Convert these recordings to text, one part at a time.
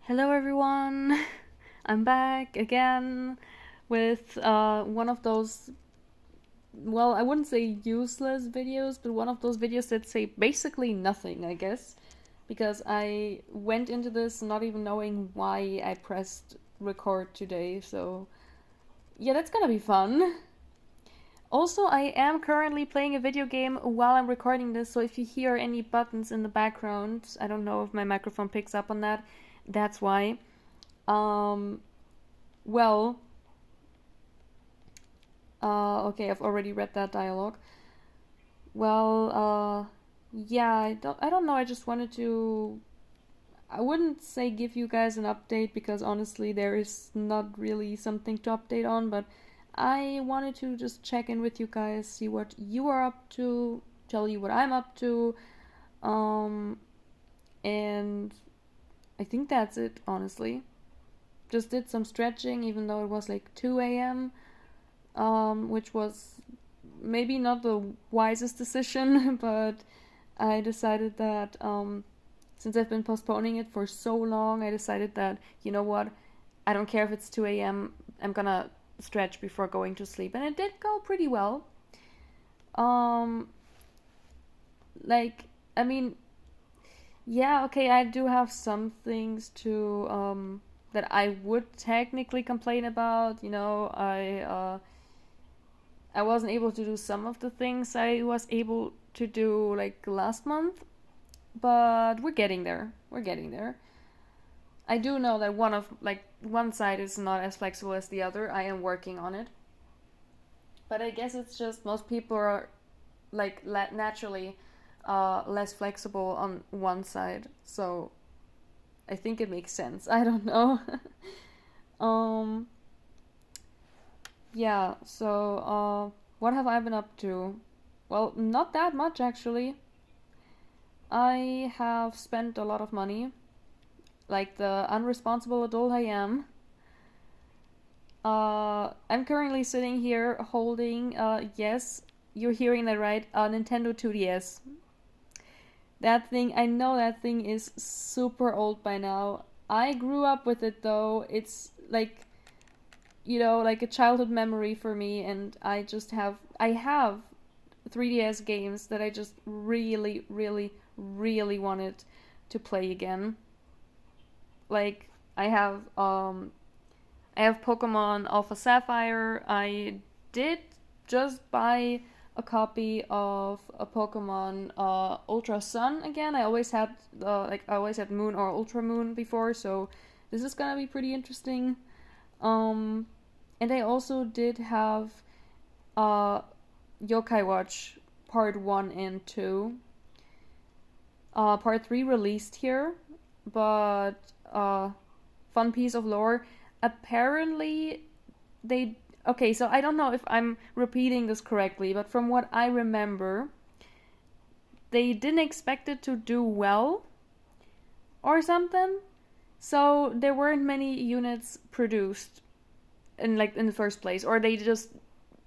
Hello, everyone. I'm back again with one of those, well, I wouldn't say useless videos, but one of those videos that say basically nothing, I guess. Because I went into this not even knowing why I pressed record today, so yeah, that's gonna be fun. Also, I am currently playing a video game while I'm recording this, so if you hear any buttons in the background, I don't know if my microphone picks up on that, that's why. Um, well, okay, I've already read that dialogue. Well, yeah, I don't know. I just wanted to. I wouldn't say give you guys an update because honestly, there is not really something to update on. But I wanted to just check in with you guys, see what you are up to, tell you what I'm up to, um, and I think that's it. Honestly, just did some stretching, even though it was like 2 a.m. Which was maybe not the wisest decision, but I decided that since I've been postponing it for so long, I decided that, you know what, I don't care if it's 2 a.m., I'm gonna stretch before going to sleep. And it did go pretty well. Um, like, I mean, yeah, okay, I do have some things to, that I would technically complain about. I wasn't able to do some of the things I was able to do like last month, but we're getting there. We're getting there. I do know that one side is not as flexible as the other. I am working on it, but I guess it's just most people are like naturally less flexible on one side, so I think it makes sense. I don't know. um, yeah. So, what have I been up to? Well, not that much actually. I have spent a lot of money, like the unresponsible adult I am. I'm currently sitting here holding, yes, you're hearing that right, a Nintendo 2DS. That thing, I know that thing is super old by now. I grew up with it though. It's like, like a childhood memory for me, and I have 3DS games that I just really, really, really wanted to play again. Like I have Pokemon Alpha Sapphire. I did just buy a copy of a Pokemon Ultra Sun again. I always had Moon or Ultra Moon before, so this is gonna be pretty interesting. Um, and I also did have uh, Yokai Watch Part 1 and 2. Part 3 released here, but fun piece of lore. Apparently, they. Okay, so I don't know if I'm repeating this correctly, but from what I remember, they didn't expect it to do well or something. So there weren't many units produced in the first place, or they just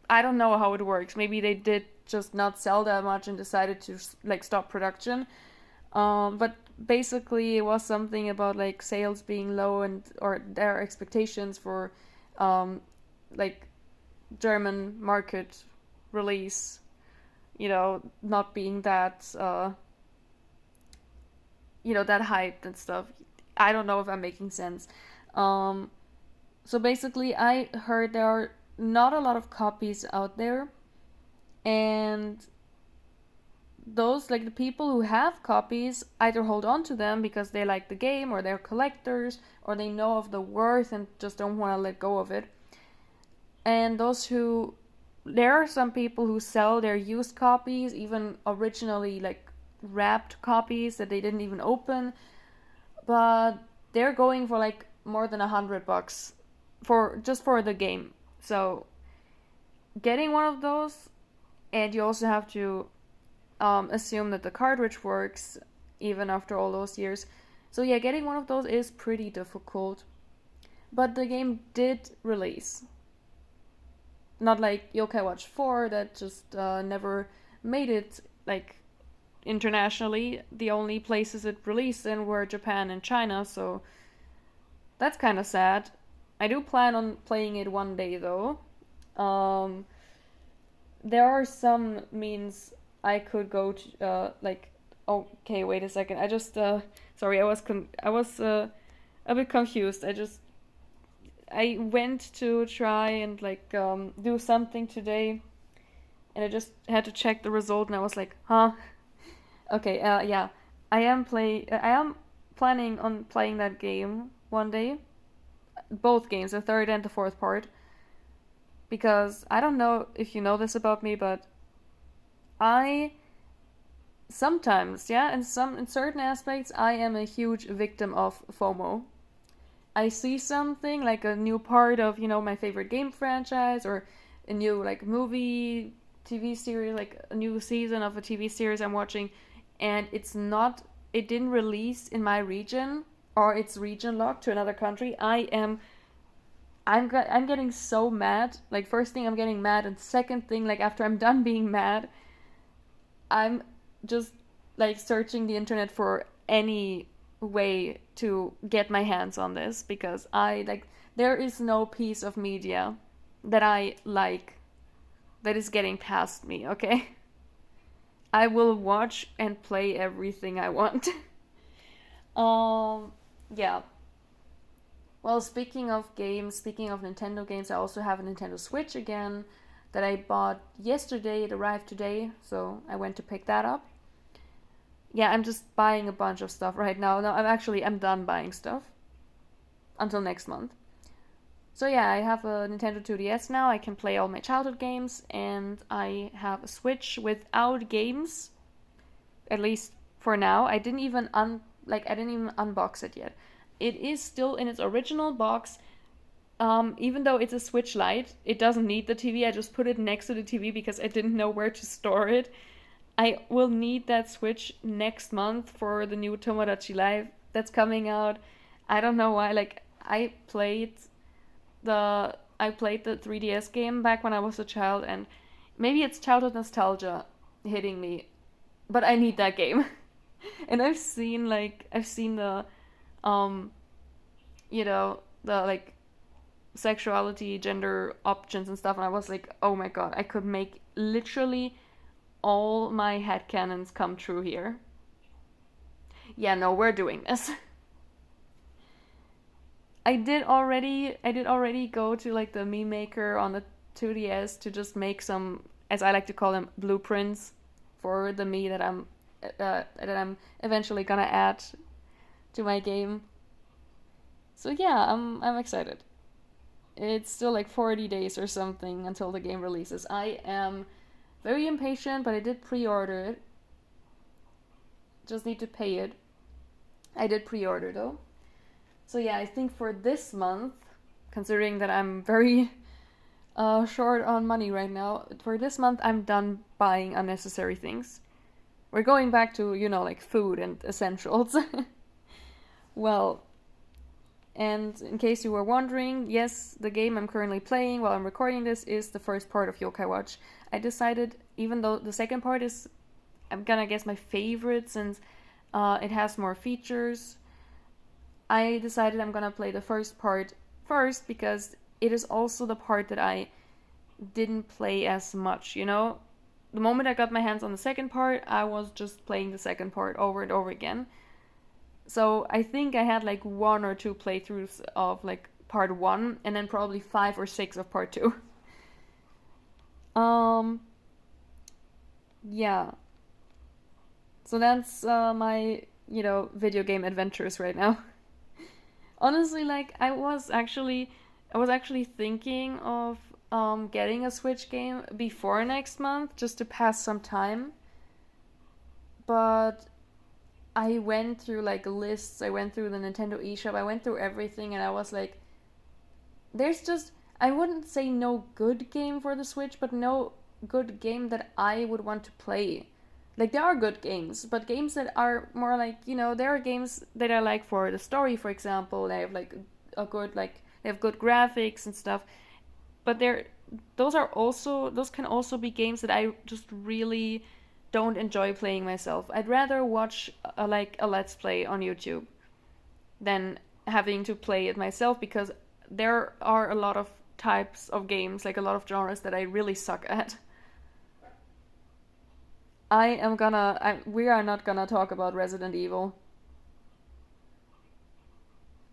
I don't know how it works. Maybe they did just not sell that much and decided to like stop production. But basically, it was something about like sales being low and or their expectations for um, like German market release, not being that that hyped and stuff. I don't know if I'm making sense. Um, so basically, I heard there are not a lot of copies out there, and those like the people who have copies either hold on to them because they like the game or they're collectors or they know of the worth and just don't want to let go of it. And those who there are some people who sell their used copies, even originally like wrapped copies that they didn't even open, but they're going for like more than $100 for just for the game. So getting one of those, and you also have to assume that the cartridge works even after all those years. So yeah, getting one of those is pretty difficult. But the game did release. Not like Yokai Watch 4 that just never made it like internationally. The only places it released in were Japan and China, so that's kind of sad. I do plan on playing it one day though. Um, there are some means I could go to, like, okay, wait a second. I just, sorry, I was a bit confused. I went to try and like do something today, and I just had to check the result, and I was like, huh? Okay, yeah, I am planning on playing that game one day, both games, the third and the fourth part, because I don't know if you know this about me, but I sometimes, yeah, in certain aspects, I am a huge victim of FOMO. I see something like a new part of, my favorite game franchise, or a new like movie, TV series, like a new season of a TV series I'm watching, and it didn't release in my region, or it's region locked to another country. I'm getting so mad. Like, first thing, I'm getting mad, and second thing, like, after I'm done being mad, I'm just like searching the internet for any way to get my hands on this, because I like there is no piece of media that I like that is getting past me, okay? I will watch and play everything I want. um yeah. Well, speaking of Nintendo games, I also have a Nintendo Switch again that I bought yesterday. It arrived today, so I went to pick that up. Yeah, I'm just buying a bunch of stuff right now. No, I'm done buying stuff until next month. So yeah, I have a Nintendo 2DS now. I can play all my childhood games, and I have a Switch without games, at least for now. I didn't even unbox it yet. It is still in its original box. Even though it's a Switch Lite, it doesn't need the TV. I just put it next to the TV because I didn't know where to store it. I will need that Switch next month for the new Tomodachi Life that's coming out. I don't know why. Like, I played the 3DS game back when I was a child, and maybe it's childhood nostalgia hitting me, but I need that game. And I've seen the um the like sexuality, gender options and stuff, and I was like, oh my god, I could make literally all my headcanons come true here. Yeah, no, we're doing this. I did already go to like the meme maker on the 2DS to just make some, as I like to call them, blueprints for the me that I'm eventually gonna add to my game. So yeah, I'm excited. It's still like 40 days or something until the game releases. I am very impatient, but I did pre-order it. Just need to pay it. I did pre-order though. So yeah, I think for this month, considering that I'm very short on money right now, for this month I'm done buying unnecessary things. We're going back to, like food and essentials. Well, and in case you were wondering, yes, the game I'm currently playing while I'm recording this is the first part of Yokai Watch. I decided, even though the second part is, I'm gonna guess, my favorite, since it has more features, I decided I'm gonna play the first part first, because it is also the part that I didn't play as much, The moment I got my hands on the second part, I was just playing the second part over and over again. So I think I had like one or two playthroughs of like part one, and then probably 5 or 6 of part two. Um, yeah. So that's my, video game adventures right now. Honestly, like I was actually thinking of getting a Switch game before next month just to pass some time. But I went through like lists, I went through the Nintendo eShop, I went through everything, and I was like, there's just, I wouldn't say no good game for the Switch, but no good game that I would want to play. Like, there are good games, but games that are more like, there are games that I like for the story, for example. They have like they have good graphics and stuff. But those can also be games that I just really don't enjoy playing myself. I'd rather watch a Let's Play on YouTube than having to play it myself because there are a lot of types of games, like a lot of genres that I really suck at. We are not gonna talk about Resident Evil.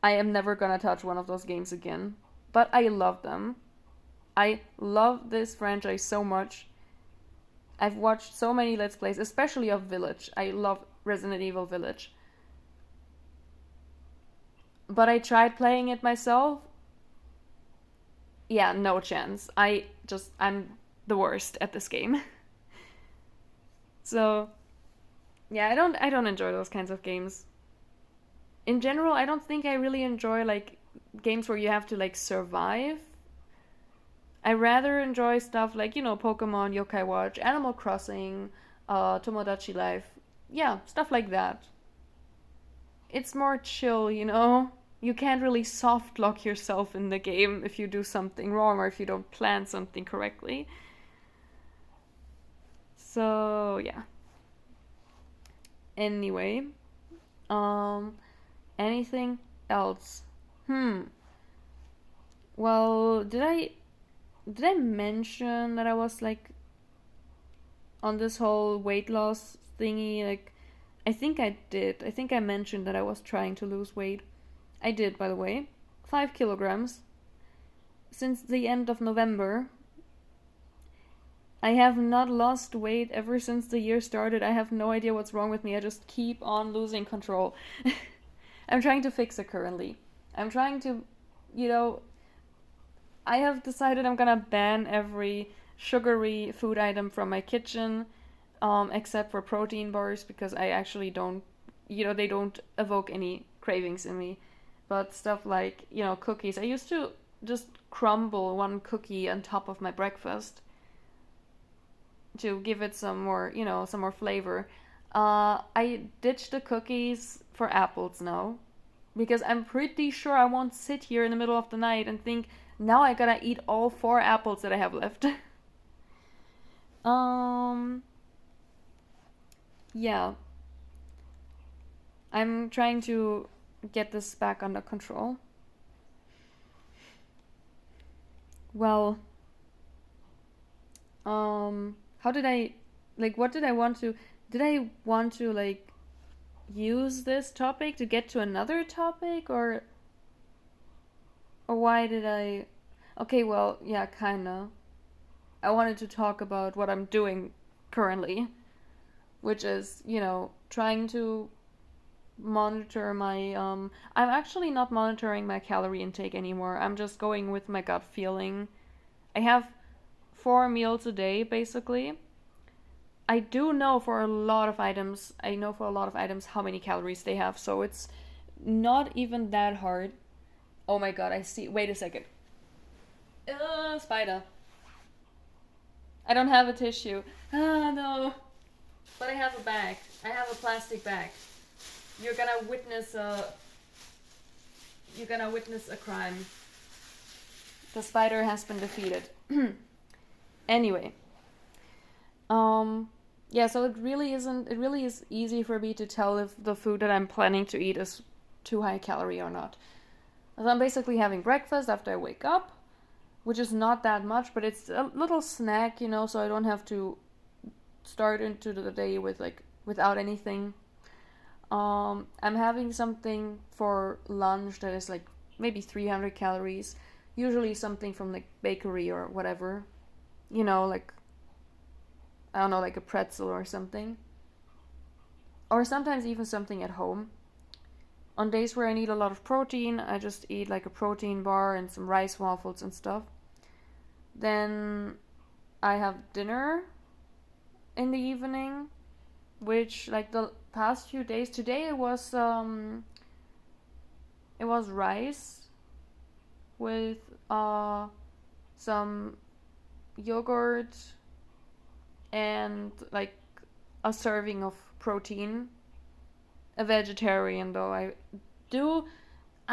I am never gonna touch one of those games again. But I love them. I love this franchise so much. I've watched so many Let's Plays, especially of Village. I love Resident Evil Village. But I tried playing it myself. Yeah, no chance. I'm the worst at this game. So, yeah, I don't enjoy those kinds of games. In general, I don't think I really enjoy like games where you have to like survive. I rather enjoy stuff like, Pokemon, Yokai Watch, Animal Crossing, Tomodachi Life. Yeah, stuff like that. It's more chill. You can't really soft lock yourself in the game if you do something wrong or if you don't plan something correctly. So, yeah. Anyway, um, anything else? Hmm. Well, did I mention that I was like on this whole weight loss thingy? Like, I think I did. I think I mentioned that I was trying to lose weight. I did, by the way. 5 kilograms since the end of November. I have not lost weight ever since the year started. I have no idea what's wrong with me. I just keep on losing control. I'm trying to fix it currently. I'm trying to, you know, I have decided I'm gonna ban every sugary food item from my kitchen, except for protein bars because I actually don't, they don't evoke any cravings in me. But stuff like, cookies. I used to just crumble one cookie on top of my breakfast to give it some more flavor. I ditched the cookies for apples now because I'm pretty sure I won't sit here in the middle of the night and think now I gotta eat all 4 apples that I have left. um, yeah, I'm trying to get this back under control. Well, how did I, like, what did I want to, like, use this topic to get to another topic, or why did I, okay, well, yeah, kinda. I wanted to talk about what I'm doing currently, which is, trying to monitor my, I'm actually not monitoring my calorie intake anymore. I'm just going with my gut feeling. I have 4 meals a day, basically. I do know for a lot of items, how many calories they have, so it's not even that hard. Oh my god, I see. Wait a second. Spider. I don't have a tissue. Ah, no. But I have a bag. I have a plastic bag. You're gonna witness a crime. The spider has been defeated. Anyway. Yeah, so it really is easy for me to tell if the food that I'm planning to eat is too high calorie or not. So I'm basically having breakfast after I wake up, which is not that much, but it's a little snack, so I don't have to start into the day without anything. I'm having something for lunch that is like maybe 300 calories, usually something from like bakery or whatever, like I don't know, like a pretzel or something. Or sometimes even something at home. On days where I need a lot of protein, I just eat like a protein bar and some rice waffles and stuff. Then I have dinner in the evening, which like the past few days, today it was rice with some yogurt and like a serving of protein. A vegetarian though. I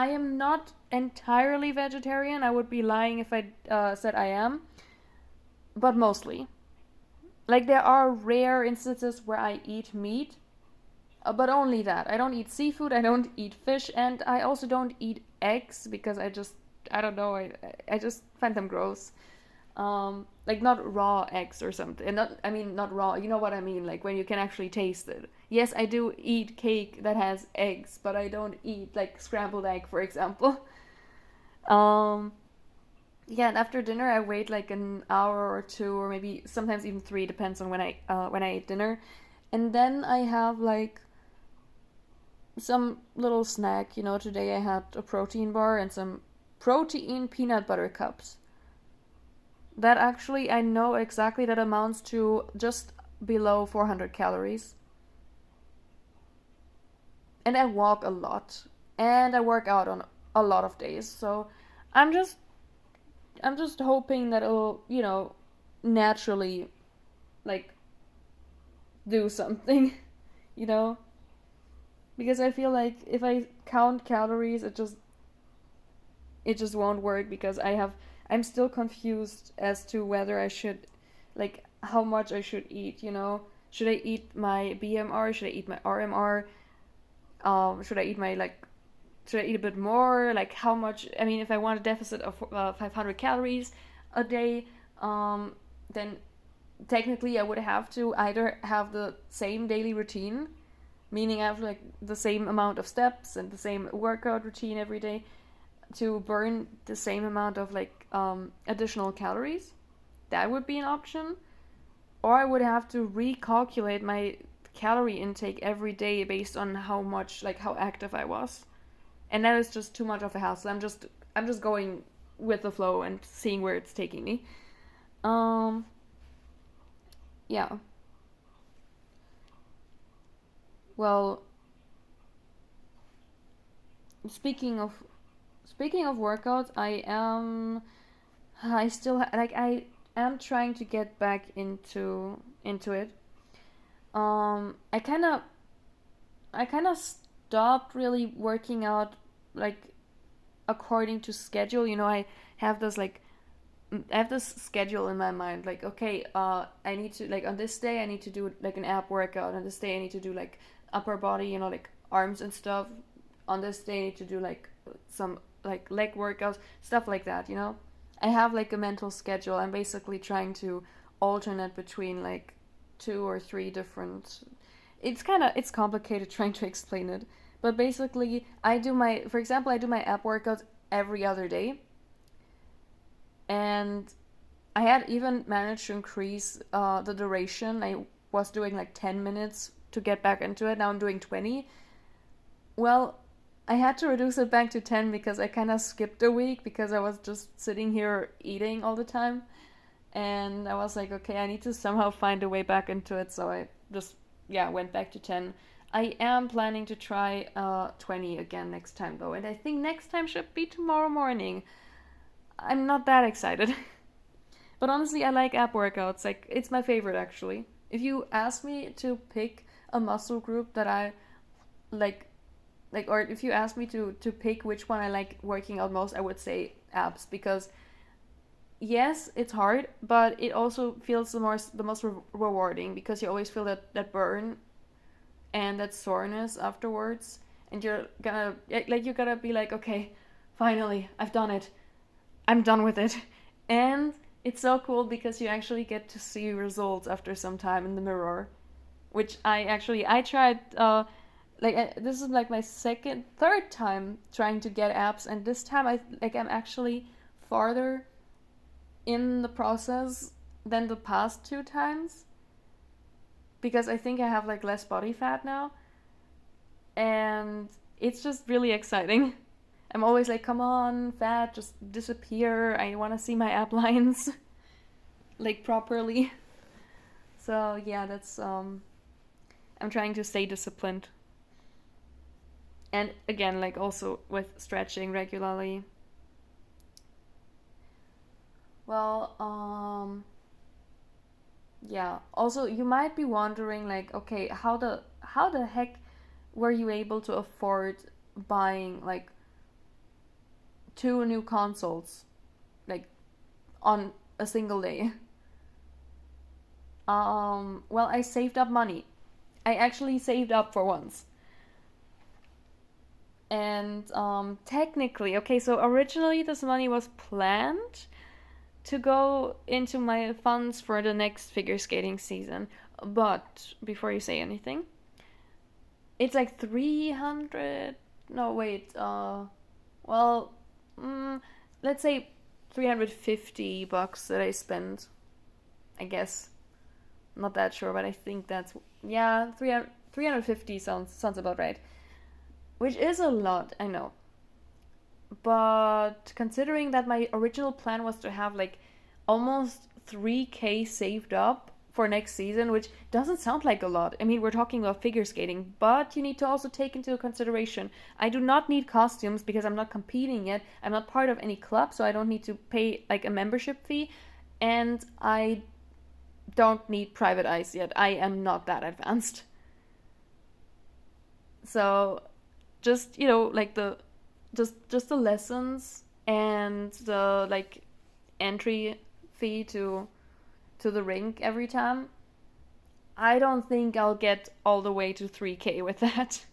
am not entirely vegetarian. I would be lying if I said I am, but mostly. Like there are rare instances where I eat meat. But only that. I don't eat seafood, I don't eat fish, and I also don't eat eggs because I don't know, I just find them gross. Like not raw eggs or something. And not, I mean, not raw, you know what I mean, like when you can actually taste it. Yes, I do eat cake that has eggs, but I don't eat like scrambled egg, for example. Um, yeah, and after dinner I wait like an hour or two, or maybe sometimes even three, depends on when I eat dinner. And then I have like some little snack. Today I had a protein bar and some protein peanut butter cups. That actually, I know exactly that amounts to just below 400 calories. And I walk a lot. And I work out on a lot of days. So I'm just I'm just hoping that it'll, naturally like do something, you know? Because I feel like if I count calories, it just won't work because I'm still confused as to whether I should, like, how much I should eat. Should I eat my BMR? Should I eat my RMR? Should I eat my, like, should I eat a bit more? Like, how much? I mean, if I want a deficit of 500 calories a day, then technically I would have to either have the same daily routine, meaning I have like the same amount of steps and the same workout routine every day to burn the same amount of like additional calories. That would be an option. Or I would have to recalculate my calorie intake every day based on how much, like, how active I was. And that is just too much of a hassle. I'm just going with the flow and seeing where it's taking me. Um yeah. Well, speaking of speaking of workouts, I still like I am trying to get back into it. I kind of stopped really working out like according to schedule. Have this like I have this schedule in my mind. Like, okay, I need to, like, on this day I need to do like an ab workout. On this day I need to do like upper body, like arms and stuff. On this day I need to do like some like leg workouts, stuff like that. I have like a mental schedule. I'm basically trying to alternate between like two or three different. It's complicated trying to explain it, but basically for example, I do my ab workouts every other day, and I had even managed to increase the duration. I was doing like 10 minutes to get back into it. Now I'm doing 20. Well, I had to reduce it back to 10 because I kind of skipped a week because I was just sitting here eating all the time. And I was like, okay, I need to somehow find a way back into it. So I just, yeah, went back to 10. I am planning to try 20 again next time though. And I think next time should be tomorrow morning. I'm not that excited. But honestly, I like ab workouts. Like, it's my favorite actually. If you ask me to pick a muscle group that I like, or if you ask me to pick which one I like working out most, I would say abs, because yes, it's hard, but it also feels the most rewarding, because you always feel that burn and that soreness afterwards, and you're gonna like, you gotta be like, okay, finally I've done it, I'm done with it. And it's so cool because you actually get to see results after some time in the mirror, which I tried. This is like my third time trying to get abs, and this time I'm actually farther in the process than the past two times, because I think I have like less body fat now, and it's just really exciting. I'm always like, come on, fat, just disappear. I want to see my ab lines like properly. So yeah, that's I'm trying to stay disciplined. And again, like, also with stretching regularly. Well, yeah. Also, you might be wondering, like, okay, how the heck were you able to afford buying like two new consoles, like, on a single day? Well, I saved up money. I actually saved up for once. And technically, okay, so originally this money was planned to go into my funds for the next figure skating season. But before you say anything, it's like 300. No, wait. Well, let's say $350 that I spent. I guess. Not that sure, but I think that's, yeah, 350 sounds about right. Which is a lot, I know. But considering that my original plan was to have like almost 3K saved up for next season, which doesn't sound like a lot. I mean, we're talking about figure skating, but you need to also take into consideration I do not need costumes because I'm not competing yet. I'm not part of any club, so I don't need to pay like a membership fee, and I don't need private eyes yet. I am not that advanced. So just, like the just the lessons and the like entry fee to the rink every time. I don't think I'll get all the way to 3K with that.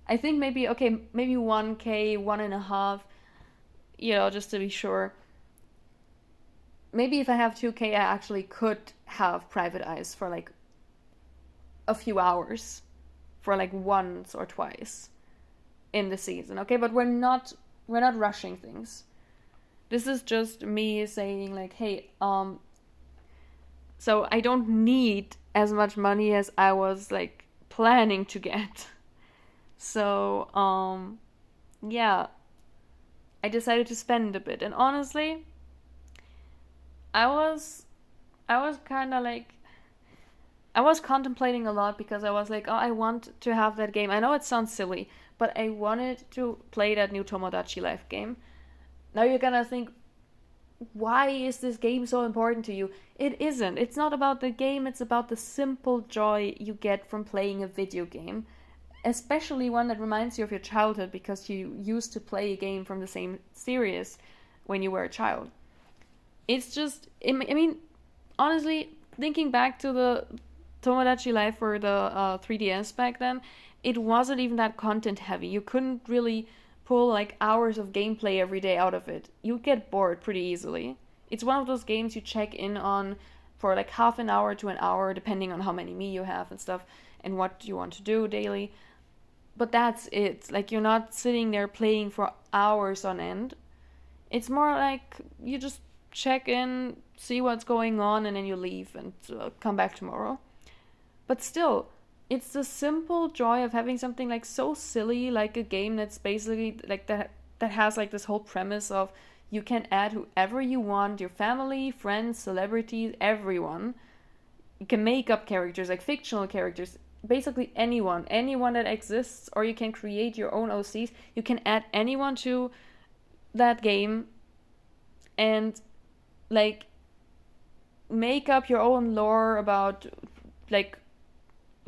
I think maybe 1K, one and a half, just to be sure. Maybe if I have 2K, I actually could have private eyes for like a few hours, for like once or twice in the season. Okay, but we're not rushing things. This is just me saying like, hey, so I don't need as much money as I was like planning to get. So, yeah, I decided to spend a bit. And honestly, I was I was kind of like I was contemplating a lot because I was like, oh, I want to have that game. I know it sounds silly, but I wanted to play that new Tomodachi Life game. Now you're gonna think, why is this game so important to you? It isn't. It's not about the game, it's about the simple joy you get from playing a video game. Especially one that reminds you of your childhood because you used to play a game from the same series when you were a child. It's just, I mean, honestly, thinking back to the Tomodachi Life for the 3DS back then, it wasn't even that content heavy. You couldn't really pull like hours of gameplay every day out of it. You'd get bored pretty easily. It's one of those games you check in on for like half an hour to an hour, depending on how many me you have and stuff, and what you want to do daily. But that's it. Like, you're not sitting there playing for hours on end. It's more like you just check in, see what's going on, and then you leave and come back tomorrow. But still, it's the simple joy of having something like so silly, like a game that's basically like that has like this whole premise of you can add whoever you want, your family, friends, celebrities, everyone. You can make up characters, like fictional characters, basically anyone that exists, or you can create your own OCs. You can add anyone to that game and like make up your own lore about like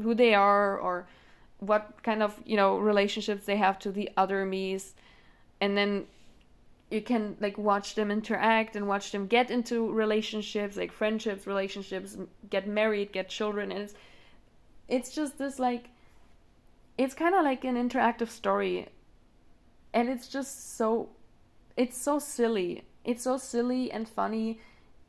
who they are or what kind of relationships they have to the other Miis, and then you can like watch them interact and watch them get into relationships, like friendships, relationships, get married, get children, and it's just this like it's kind of like an interactive story, and it's so silly. It's so silly and funny,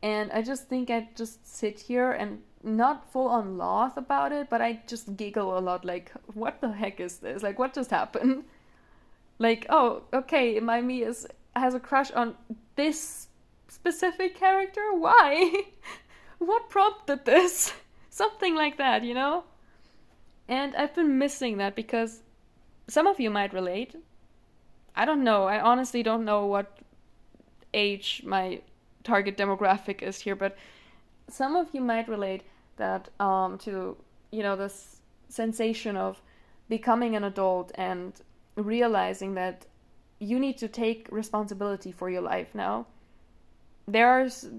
and I just think I just sit here and not full on laugh about it, but I just giggle a lot. Like, what the heck is this? Like, what just happened? Like, oh, okay, my me has a crush on this specific character. Why? What prompted this? Something like that, And I've been missing that because some of you might relate. I don't know. I honestly don't know what age my target demographic is here, but some of you might relate that to this sensation of becoming an adult and realizing that you need to take responsibility for your life now. There's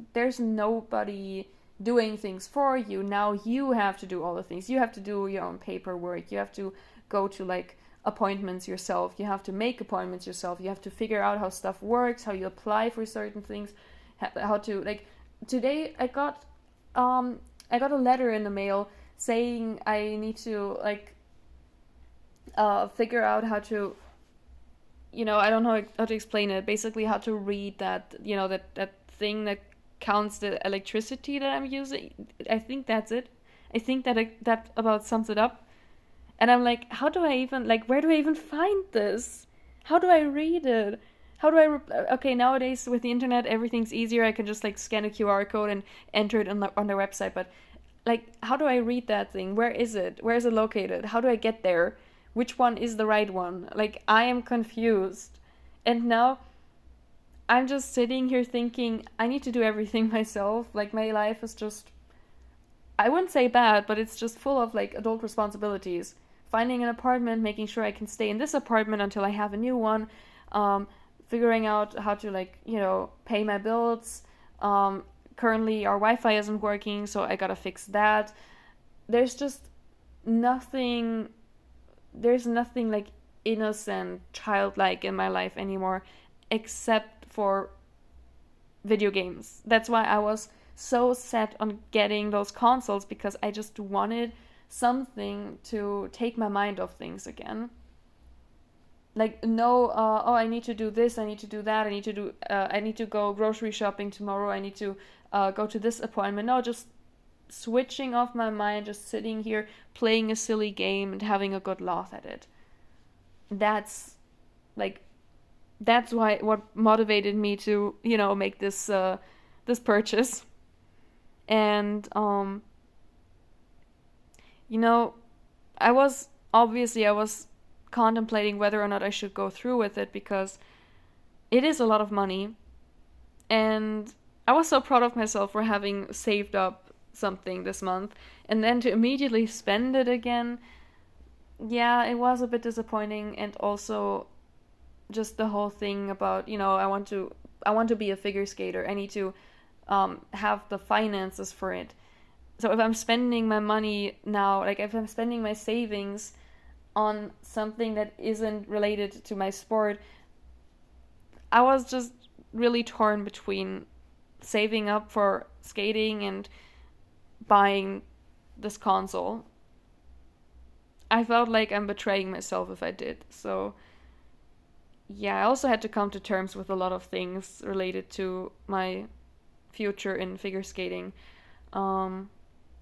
nobody doing things for you. Now you have to do all the things. You have to do your own paperwork. You have to go to like appointments yourself. You have to make appointments yourself. You have to figure out how stuff works, how you apply for certain things, how to like. Today I got a letter in the mail saying I need to like figure out how to, I don't know how to explain it. Basically, how to read that, that thing that counts the electricity that I'm using. I think that's it. I think that about sums it up. And I'm like, how do I even, like, where do I even find this? How do I read it? How do okay, nowadays with the internet, everything's easier. I can just like scan a QR code and enter it on their website. But like, how do I read that thing? Where is it? Where is it located? How do I get there? Which one is the right one? Like, I am confused. And now I'm just sitting here thinking, I need to do everything myself. Like, my life is just, I wouldn't say bad, but it's just full of like adult responsibilities. Finding an apartment, making sure I can stay in this apartment until I have a new one, figuring out how to like, pay my bills. Currently our Wi-Fi isn't working, so I gotta fix that. There's just nothing, there's nothing like innocent, childlike in my life anymore, except for video games. That's why I was so set on getting those consoles, because I just wanted something to take my mind off things again. Like, no, I need to do this, I need to do that, I need to go grocery shopping tomorrow, I need to go to this appointment. No, just switching off my mind, just sitting here playing a silly game and having a good laugh at it. That's like, that's why what motivated me to, make this purchase. And you know, I was contemplating whether or not I should go through with it, because it is a lot of money. And I was so proud of myself for having saved up something this month, and then to immediately spend it again. Yeah, it was a bit disappointing. And also just the whole thing about, I want to be a figure skater. I need to have the finances for it. So if I'm spending my money now, like if I'm spending my savings on something that isn't related to my sport, I was just really torn between saving up for skating and buying this console. I felt like I'm betraying myself if I did. So yeah, I also had to come to terms with a lot of things related to my future in figure skating. Um,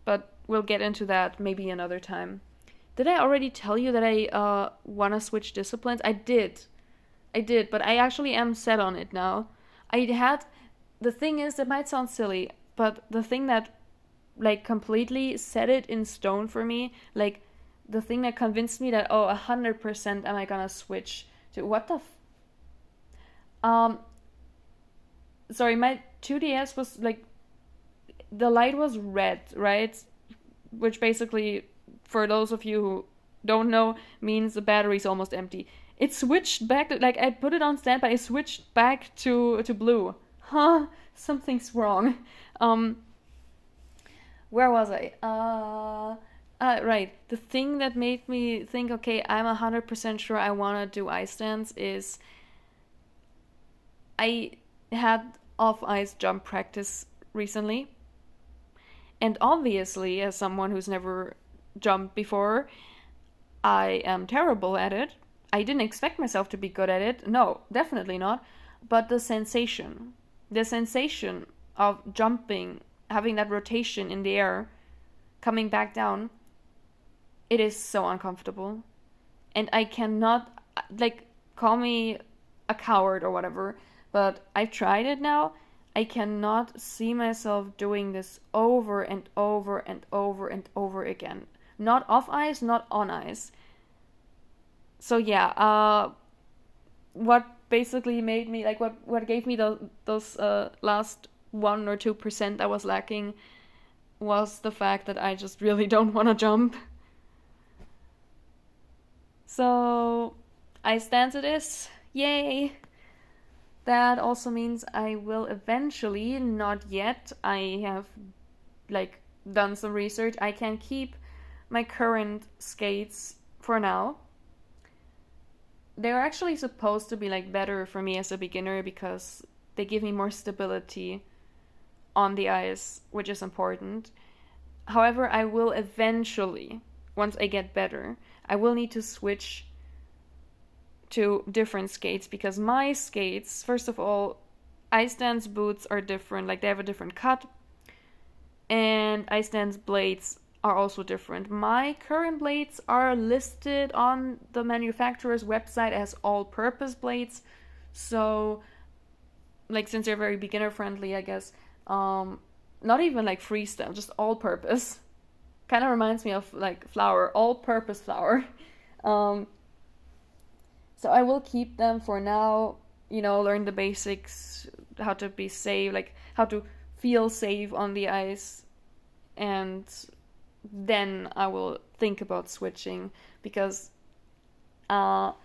but we'll get into that maybe another time. Did I already tell you that I want to switch disciplines? I did. I did, but I actually am set on it now. I had. The thing is, it might sound silly, but the thing that, like, completely set it in stone for me, like, the thing that convinced me that, oh, 100% am I gonna switch to. What the. Um, Sorry, my 2DS was, like, the light was red, right? Which basically, for those of you who don't know, means the battery's almost empty. It switched back, like I put it on standby, it switched back to blue. Huh? Something's wrong. Um, where was I? Right. The thing that made me think, okay, I'm 100% sure I want to do ice dance is I had off ice jump practice recently. And obviously, as someone who's never jumped before, I am terrible at it. I didn't expect myself to be good at it. No, definitely not. But the sensation of jumping, having that rotation in the air, coming back down, it is so uncomfortable. And I cannot, like, call me a coward or whatever, but I've tried it now. I cannot see myself doing this over and over and over and over again. Not off ice, not on ice. So yeah, what basically made me, like, what gave me those last 1 or 2% I was lacking was the fact that I just really don't want to jump. So ice dance it is. Yay! That also means I will eventually, not yet, I have like done some research. I can keep my current skates for now. They're actually supposed to be like better for me as a beginner because they give me more stability on the ice, which is important. However, I will eventually, once I get better, I will need to switch to different skates, because my skates, first of all, ice dance boots are different, like they have a different cut, and ice dance blades are also different. My current blades are listed on the manufacturer's website as all-purpose blades, so like since they're very beginner friendly, I guess, not even like freestyle, just all-purpose. Kind of reminds me of like flour, all-purpose flour. um, so I will keep them for now, learn the basics, how to be safe, like how to feel safe on the ice, and then I will think about switching, because, well,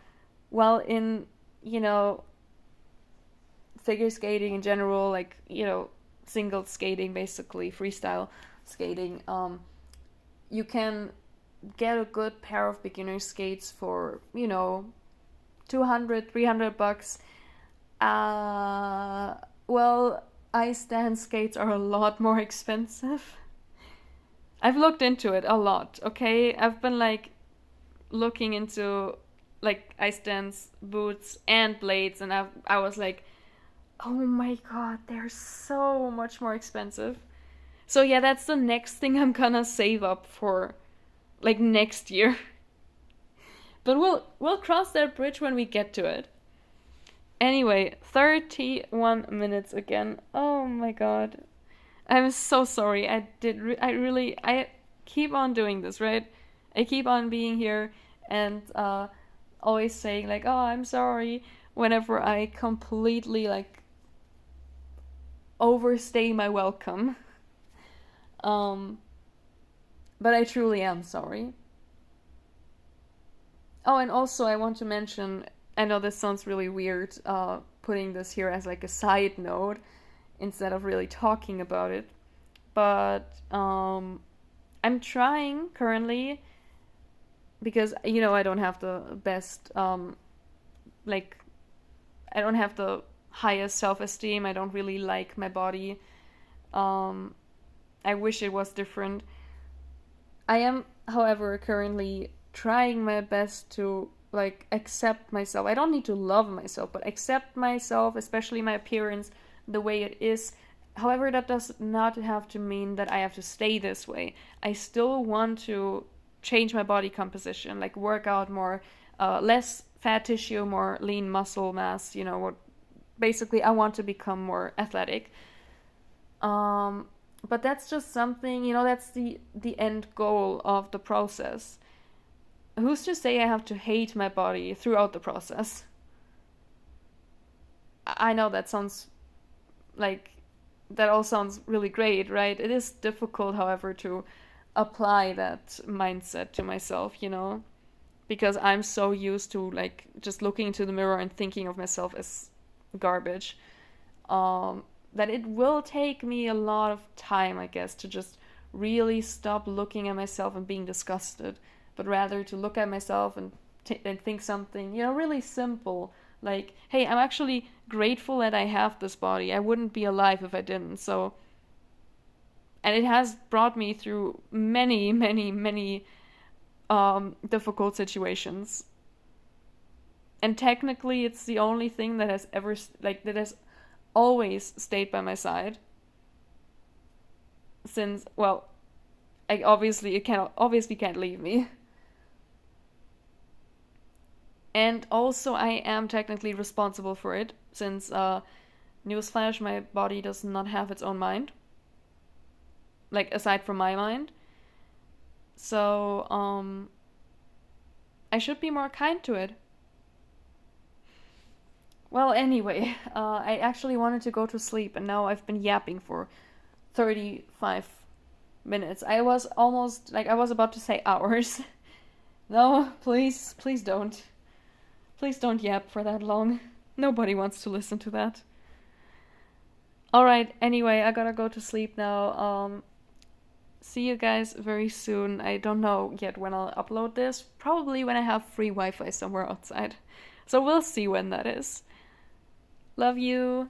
in, figure skating in general, like, single skating, basically, freestyle skating, you can get a good pair of beginner skates for, 200, $300. Well, ice dance skates are a lot more expensive. I've looked into it a lot, okay? I've been like looking into like ice dance boots and blades, and I was like, oh my god, they're so much more expensive. So yeah, that's the next thing I'm gonna save up for, like, next year. But we'll cross that bridge when we get to it. Anyway, 31 minutes again. Oh my god. I'm so sorry. I keep on doing this, right? I keep on being here and always saying like, "Oh, I'm sorry," whenever I completely like overstay my welcome. But I truly am sorry. Oh, and also I want to mention, I know this sounds really weird, putting this here as like a side note instead of really talking about it, but I'm trying currently, because I don't have the best, like, I don't have the highest self-esteem. I don't really like my body. I wish it was different. I am, however, currently trying my best to like accept myself. I don't need to love myself, but accept myself, especially my appearance, the way it is. However, that does not have to mean that I have to stay this way. I still want to change my body composition, like work out more, less fat tissue, more lean muscle mass, what basically I want to become more athletic. But that's just something, that's the end goal of the process. Who's to say I have to hate my body throughout the process? I know that sounds like, that all sounds really great, right? It is difficult, however, to apply that mindset to myself, because I'm so used to like just looking into the mirror and thinking of myself as garbage, that it will take me a lot of time, I guess, to just really stop looking at myself and being disgusted, but rather to look at myself and think something, really simple. Like, hey, I'm actually grateful that I have this body. I wouldn't be alive if I didn't. So, and it has brought me through many, many, many difficult situations. And technically, it's the only thing that has ever, like, that has always stayed by my side. Since, well, it obviously can't leave me. And also, I am technically responsible for it, since, newsflash, my body does not have its own mind. Like, aside from my mind. So, I should be more kind to it. Well, anyway, I actually wanted to go to sleep, and now I've been yapping for 35 minutes. I was almost, like, I was about to say hours. No, please don't. Please don't yap for that long. Nobody wants to listen to that. Alright, anyway, I gotta go to sleep now. See you guys very soon. I don't know yet when I'll upload this. Probably when I have free Wi-Fi somewhere outside. So we'll see when that is. Love you.